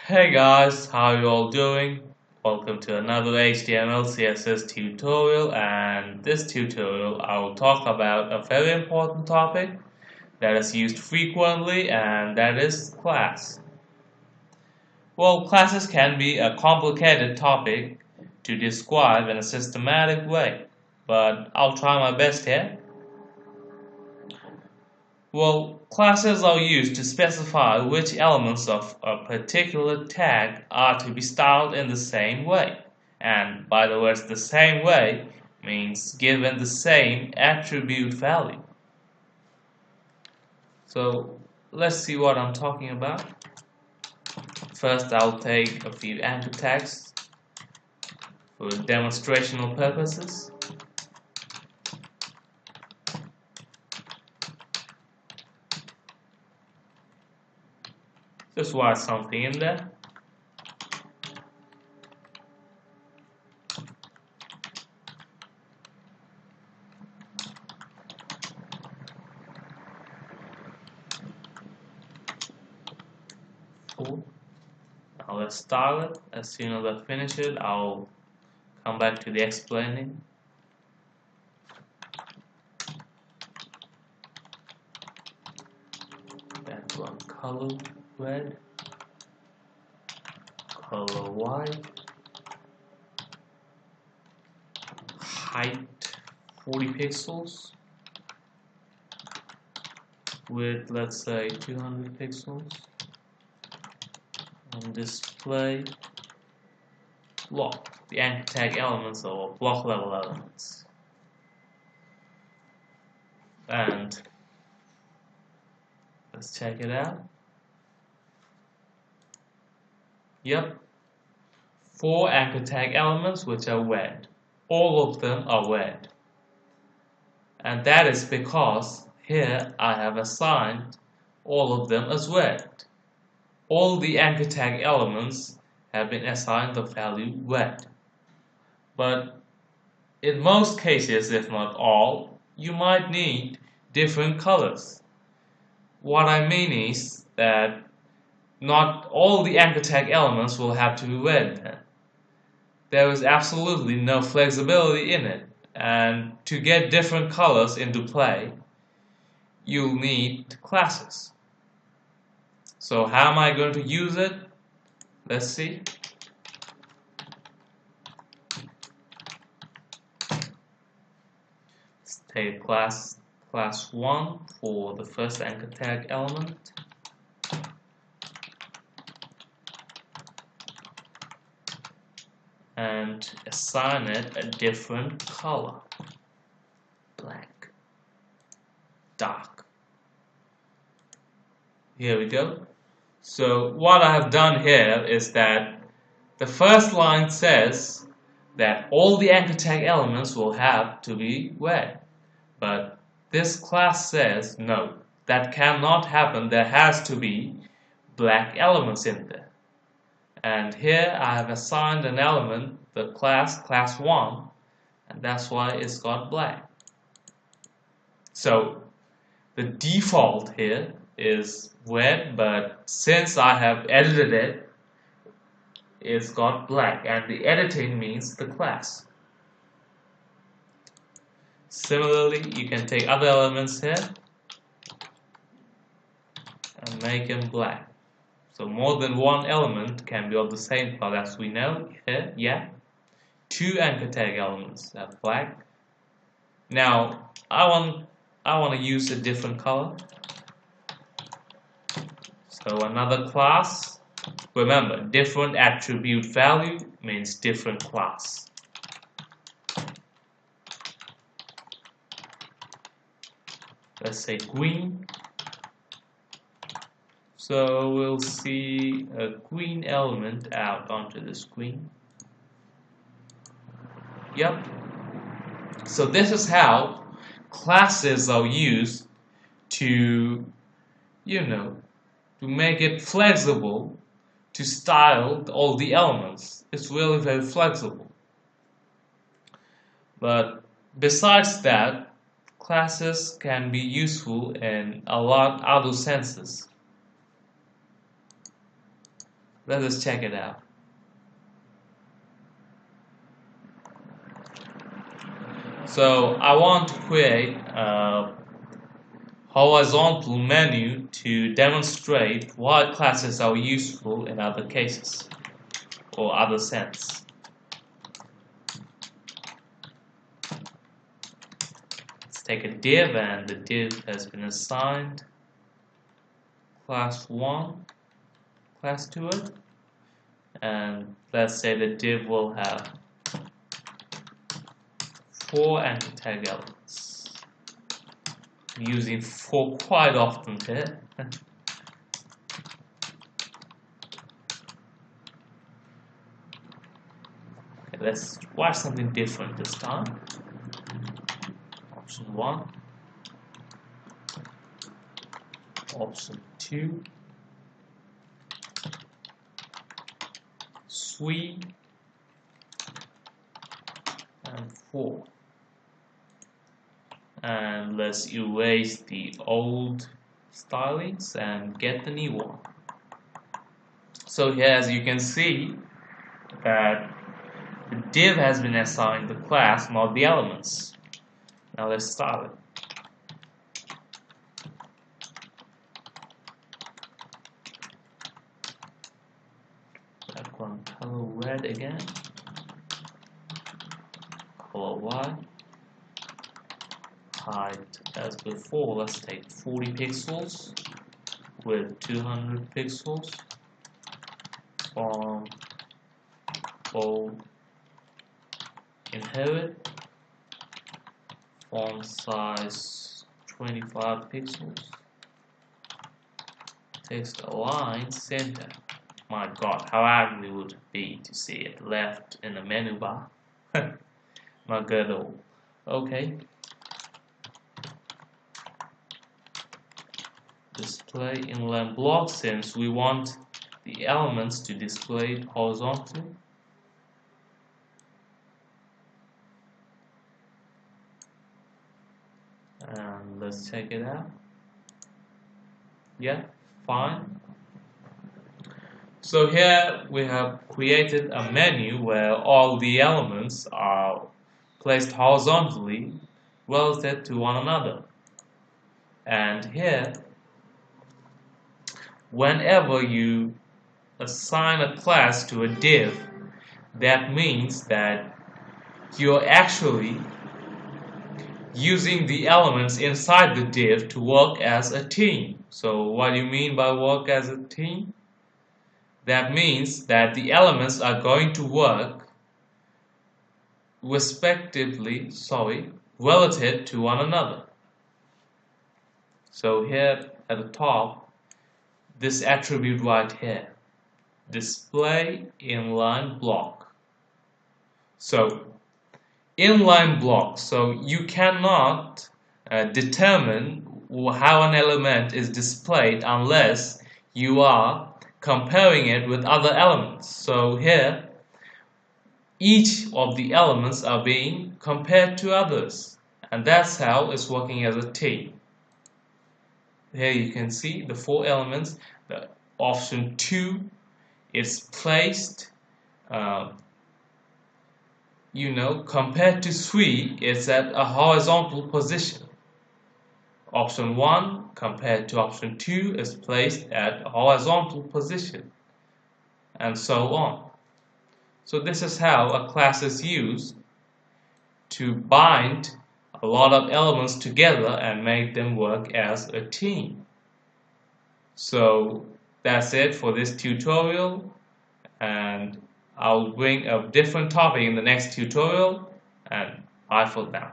Hey guys, how you all doing? Welcome to another HTML CSS tutorial, and this tutorial I will talk about a very important topic that is used frequently, and that is class. Well, classes can be a complicated topic to describe in a systematic way, but I'll try my best here. Well, classes are used to specify which elements of a particular tag are to be styled in the same way. And by the words the same way means given the same attribute value. So let's see what I'm talking about. First, I'll take a few anchor tags for demonstrational purposes. Just write something in there. Cool. Now let's style it. As soon as I finish it, I'll come back to the explaining. Background color red, color white, height 40 pixels with, let's say, 200 pixels, and display block, the anchor tag elements or block level elements. And let's check it out. Yep, 4 anchor tag elements which are red. All of them are red. And that is because here I have assigned all of them as red. All the anchor tag elements have been assigned the value red. But in most cases, if not all, you might need different colors. What I mean is that not all the anchor tag elements will have to be red. There is absolutely no flexibility in it, and to get different colors into play, you'll need classes. So how am I going to use it? Let's see. Let's take class 1 for the first anchor tag element. And assign it a different color. Black. Dark. Here we go. So what I have done here is that the first line says that all the anchor tag elements will have to be red. But this class says no, that cannot happen. There has to be black elements in there. And here I have assigned an element, the class 1, and that's why it's got black. So the default here is red, but since I have edited it, it's got black, and the editing means the class. Similarly, you can take other elements here and make them black. So more than one element can be of the same color, as we know here. Yeah, 2 anchor tag elements have black. Now I want to use a different color. So another class. Remember, different attribute value means different class. Let's say green. So we'll see a green element out onto the screen. Yep. So this is how classes are used to, to make it flexible to style all the elements. It's really very flexible. But besides that, classes can be useful in a lot other senses. Let us check it out. So I want to create a horizontal menu to demonstrate what classes are useful in other cases or other sense. Let's take a div, and the div has been assigned class 1 class to it, and let's say the div will have 4 anchor tag elements. I'm using 4 quite often here. Okay, let's watch something different this time. Option 1, option 2, 3, and 4. And let's erase the old stylings and get the new one. So here, as you can see, that the div has been assigned the class, not the elements. Now let's start it. Background color red again, color white, height as before. Let's take 40 pixels with 200 pixels. From bold inherit, font size 25 pixels, text align center. My god, how ugly would it be to see it left in the menu bar? Not good at all. Okay. Display inline block, since we want the elements to display horizontally. And let's check it out. Yeah, fine. So here we have created a menu where all the elements are placed horizontally relative to one another. And here, whenever you assign a class to a div, that means that you're actually using the elements inside the div to work as a team. So what do you mean by work as a team? That means that the elements are going to work relative to one another. So here at the top, this attribute right here, display inline block. So inline block, so you cannot determine how an element is displayed unless you are comparing it with other elements. So here, each of the elements are being compared to others, and that's how it's working as a team. Here you can see the 4 elements. The option 2 is placed compared to 3, it's at a horizontal position. Option 1 compared to option 2 is placed at a horizontal position, and so on. So this is how a class is used to bind a lot of elements together and make them work as a team. So that's it for this tutorial, and I'll bring a different topic in the next tutorial, and bye for now.